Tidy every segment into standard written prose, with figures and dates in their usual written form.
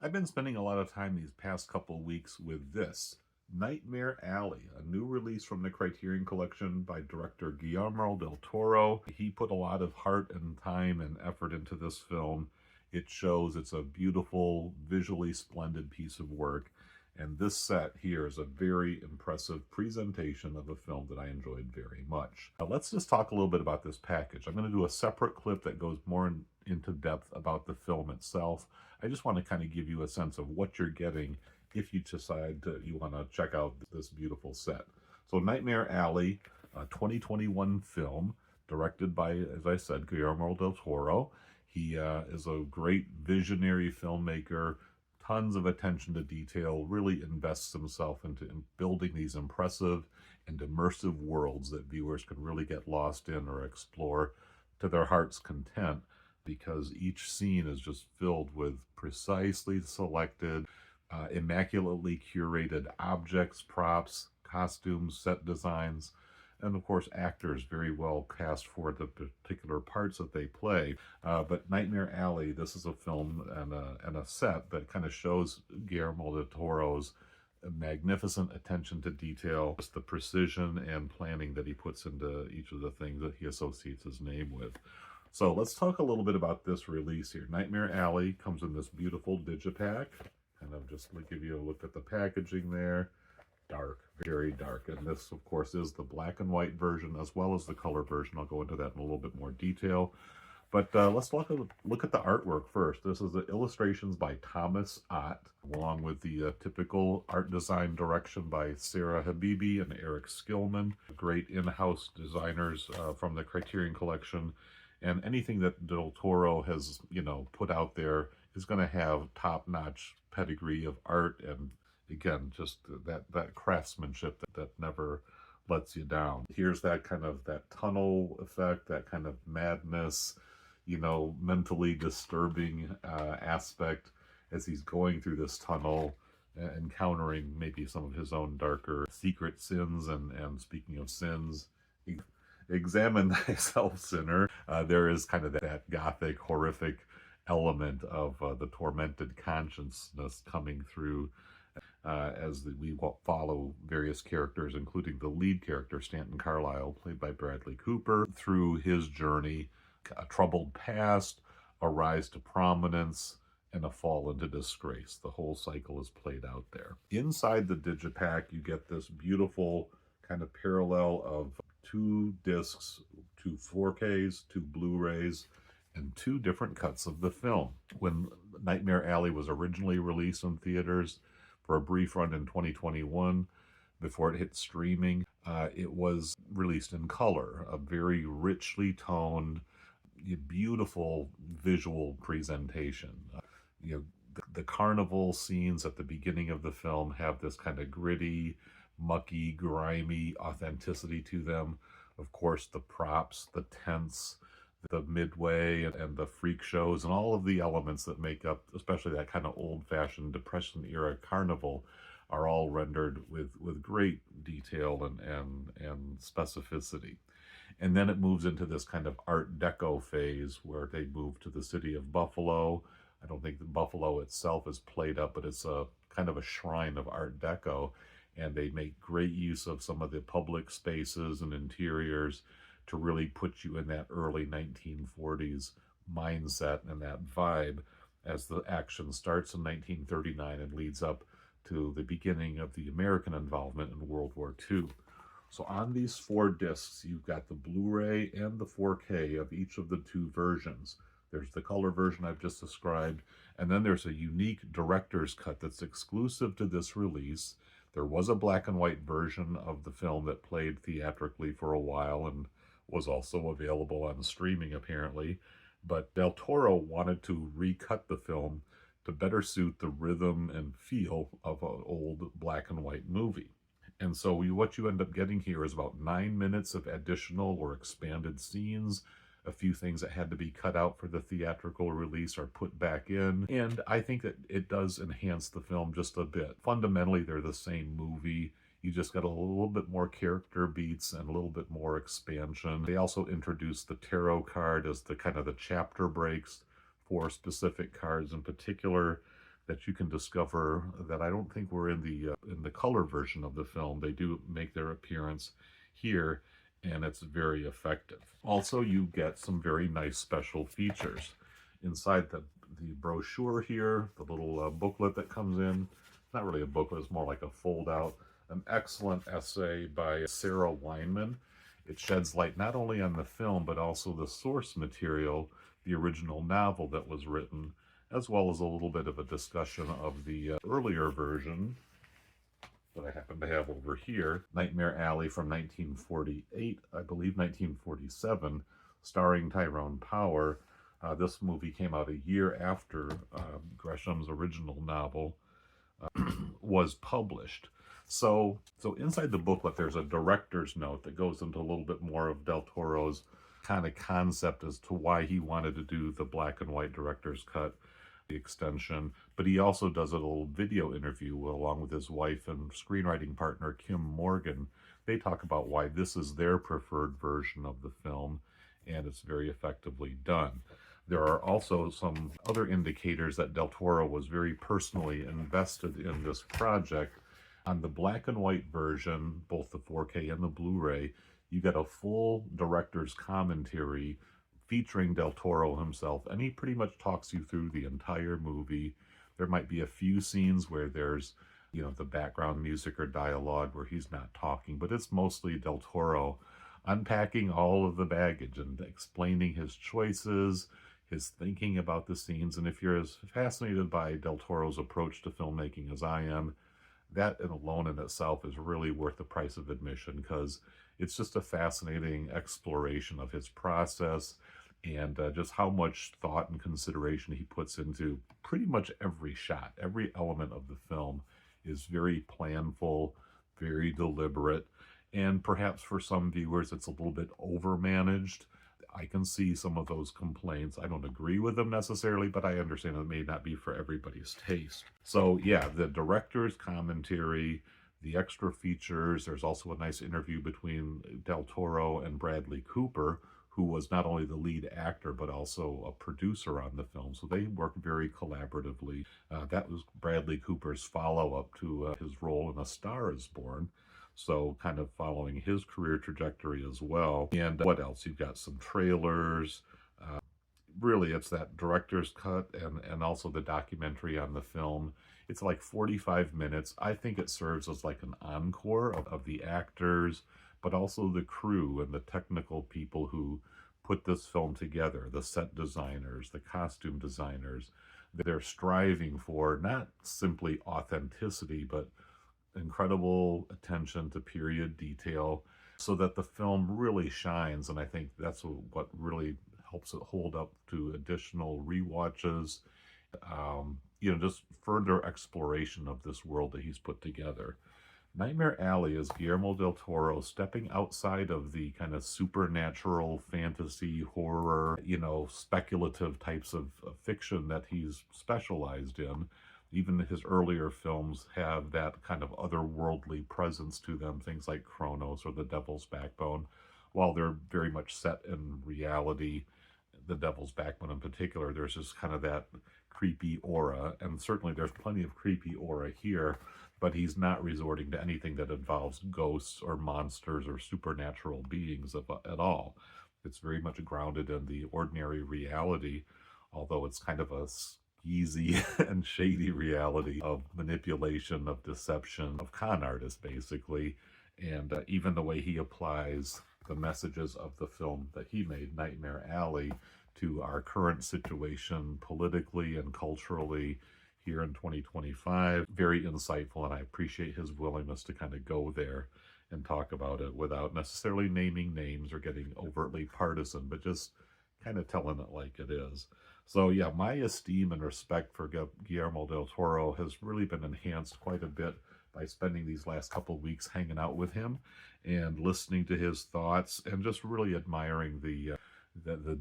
I've been spending a lot of time these past couple weeks with this Nightmare Alley, a new release from the Criterion Collection by director Guillermo del Toro. He put a lot of heart and time and effort into this film. It shows it's a beautiful, visually splendid piece of work. And this set here is a very impressive presentation of a film that I enjoyed very much. Now, let's just talk a little bit about this package. I'm going to do a separate clip that goes more into depth about the film itself. I just want to kind of give you a sense of what you're getting if you decide you want to check out this beautiful set. So Nightmare Alley, a 2021 film, directed by, as I said, Guillermo del Toro. He is a great visionary filmmaker, tons of attention to detail, really invests himself into building these impressive and immersive worlds that viewers can really get lost in or explore to their heart's content, because each scene is just filled with precisely selected, immaculately curated objects, props, costumes, set designs, and of course actors very well cast for the particular parts that they play. But Nightmare Alley, this is a film and a set that kind of shows Guillermo del Toro's magnificent attention to detail, just the precision and planning that he puts into each of the things that he associates his name with. So let's talk a little bit about this release here. Nightmare Alley comes in this beautiful digipack. Kind of just give you a look at the packaging there. Dark, very dark. And this, of course, is the black and white version as well as the color version. I'll go into that in a little bit more detail. But let's look at the artwork first. This is the illustrations by Thomas Ott, along with the typical art design direction by Sarah Habibi and Eric Skillman, great in-house designers from the Criterion Collection. And anything that Del Toro has, put out there is going to have top-notch pedigree of art and, again, just that craftsmanship that never lets you down. Here's that kind of that tunnel effect, that kind of madness, mentally disturbing aspect as he's going through this tunnel, encountering maybe some of his own darker secret sins. And speaking of sins, examine thyself, sinner. There is kind of that gothic, horrific element of the tormented consciousness coming through as we follow various characters, including the lead character, Stanton Carlyle, played by Bradley Cooper, through his journey, a troubled past, a rise to prominence, and a fall into disgrace. The whole cycle is played out there. Inside the digipack, you get this beautiful kind of parallel of 2 discs, 2 4Ks, 2 Blu-rays, and 2 different cuts of the film. When Nightmare Alley was originally released in theaters for a brief run in 2021, before it hit streaming, it was released in color, a very richly toned, beautiful visual presentation. The carnival scenes at the beginning of the film have this kind of gritty, mucky, grimy authenticity to them. Of course, the props, the tents, the midway and the freak shows, and all of the elements that make up, especially that kind of old-fashioned Depression-era carnival, are all rendered with great detail and specificity. And then it moves into this kind of Art Deco phase where they move to the city of Buffalo. I don't think that Buffalo itself is played up, but it's a kind of a shrine of Art Deco. And they make great use of some of the public spaces and interiors to really put you in that early 1940s mindset and that vibe as the action starts in 1939 and leads up to the beginning of the American involvement in World War II. So on these 4 discs, you've got the Blu-ray and the 4K of each of the 2 versions. There's the color version I've just described, and then there's a unique director's cut that's exclusive to this release. There was a black and white version of the film that played theatrically for a while and was also available on streaming apparently, but Del Toro wanted to recut the film to better suit the rhythm and feel of an old black and white movie. And so what you end up getting here is about 9 minutes of additional or expanded scenes. A few things that had to be cut out for the theatrical release are put back in. And I think that it does enhance the film just a bit. Fundamentally, they're the same movie. You just got a little bit more character beats and a little bit more expansion. They also introduced the tarot card as the kind of the chapter breaks for specific cards. In particular, that you can discover that I don't think were in the color version of the film. They do make their appearance here, and it's very effective. Also, you get some very nice special features inside the brochure here, the little booklet that comes in. Not really a booklet, it's more like a fold out. An excellent essay by Sarah Weinman. It sheds light not only on the film, but also the source material, the original novel that was written, as well as a little bit of a discussion of the earlier version that I happen to have over here, Nightmare Alley from 1948, I believe 1947, starring Tyrone Power. This movie came out a year after Gresham's original novel was published. So inside the booklet, there's a director's note that goes into a little bit more of Del Toro's kind of concept as to why he wanted to do the black and white director's cut, the extension. But he also does a little video interview along with his wife and screenwriting partner, Kim Morgan. They talk about why this is their preferred version of the film, and it's very effectively done. There are also some other indicators that Del Toro was very personally invested in this project. On the black and white version, both the 4K and the Blu-ray, you get a full director's commentary featuring Del Toro himself, and he pretty much talks you through the entire movie. There might be a few scenes where there's, the background music or dialogue where he's not talking, but it's mostly Del Toro unpacking all of the baggage and explaining his choices, his thinking about the scenes. And if you're as fascinated by Del Toro's approach to filmmaking as I am, that alone in itself is really worth the price of admission, because it's just a fascinating exploration of his process and just how much thought and consideration he puts into pretty much every shot. Every element of the film is very planful, very deliberate, and perhaps for some viewers it's a little bit overmanaged. I can see some of those complaints. I don't agree with them necessarily, but I understand it may not be for everybody's taste. So yeah, the director's commentary, the extra features, there's also a nice interview between Del Toro and Bradley Cooper, who was not only the lead actor, but also a producer on the film. So they work very collaboratively. That was Bradley Cooper's follow-up to his role in A Star is Born. So kind of following his career trajectory as well. And what else? You've got some trailers. Really, it's that director's cut and also the documentary on the film. It's like 45 minutes. I think it serves as like an encore of the actors, but also the crew and the technical people who put this film together, the set designers, the costume designers. They're striving for not simply authenticity, but incredible attention to period detail so that the film really shines. And I think that's what really helps it hold up to additional rewatches, just further exploration of this world that he's put together. Nightmare Alley is Guillermo del Toro stepping outside of the kind of supernatural fantasy, horror, speculative types of fiction that he's specialized in. Even his earlier films have that kind of otherworldly presence to them, things like Kronos or The Devil's Backbone. While they're very much set in reality, The Devil's Backbone in particular, there's just kind of that creepy aura, and certainly there's plenty of creepy aura here, but he's not resorting to anything that involves ghosts or monsters or supernatural beings at all. It's very much grounded in the ordinary reality, although it's kind of a easy and shady reality of manipulation, of deception, of con artists, basically. And even the way he applies the messages of the film that he made, Nightmare Alley, to our current situation politically and culturally here in 2025. Very insightful, and I appreciate his willingness to kind of go there and talk about it without necessarily naming names or getting overtly partisan, but just kind of telling it like it is. So yeah, my esteem and respect for Guillermo del Toro has really been enhanced quite a bit by spending these last couple of weeks hanging out with him and listening to his thoughts and just really admiring the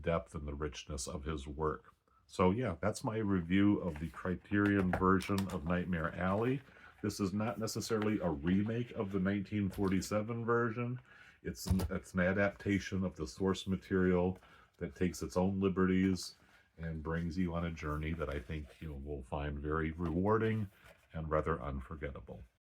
depth and the richness of his work. So yeah, that's my review of the Criterion version of Nightmare Alley. This is not necessarily a remake of the 1947 version. It's an adaptation of the source material that takes its own liberties and brings you on a journey that I think you will find very rewarding and rather unforgettable.